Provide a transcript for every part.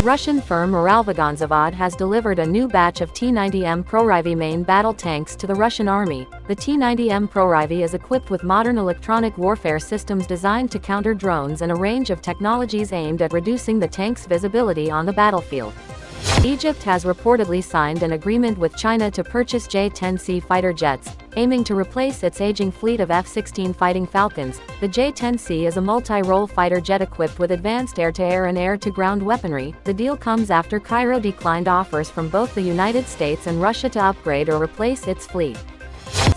Russian firm Uralvagonzavod has delivered a new batch of T-90M Prorivy main battle tanks to the Russian army. The T-90M Prorivy is equipped with modern electronic warfare systems designed to counter drones and a range of technologies aimed at reducing the tank's visibility on the battlefield. Egypt has reportedly signed an agreement with China to purchase J-10C fighter jets, aiming to replace its aging fleet of F-16 Fighting Falcons. The J-10C is a multi-role fighter jet equipped with advanced air-to-air and air-to-ground weaponry. The deal comes after Cairo declined offers from both the United States and Russia to upgrade or replace its fleet.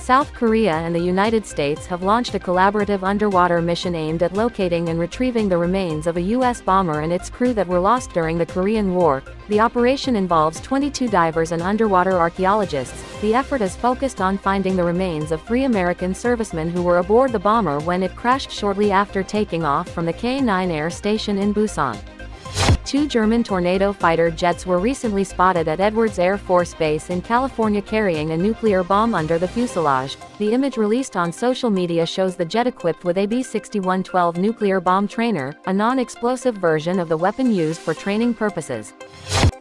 South Korea and the United States have launched a collaborative underwater mission aimed at locating and retrieving the remains of a U.S. bomber and its crew that were lost during the Korean War. The operation involves 22 divers and underwater archaeologists. The effort is focused on finding the remains of 3 American servicemen who were aboard the bomber when it crashed shortly after taking off from the K-9 Air Station in Busan. 2 German Tornado fighter jets were recently spotted at Edwards Air Force Base in California carrying a nuclear bomb under the fuselage. The image released on social media shows the jet equipped with a B-6112 nuclear bomb trainer, a non-explosive version of the weapon used for training purposes.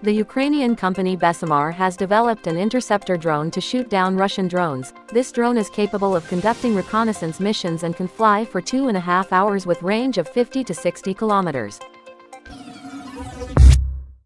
The Ukrainian company Besimar has developed an interceptor drone to shoot down Russian drones. This drone is capable of conducting reconnaissance missions and can fly for 2.5 hours with range of 50 to 60 kilometers.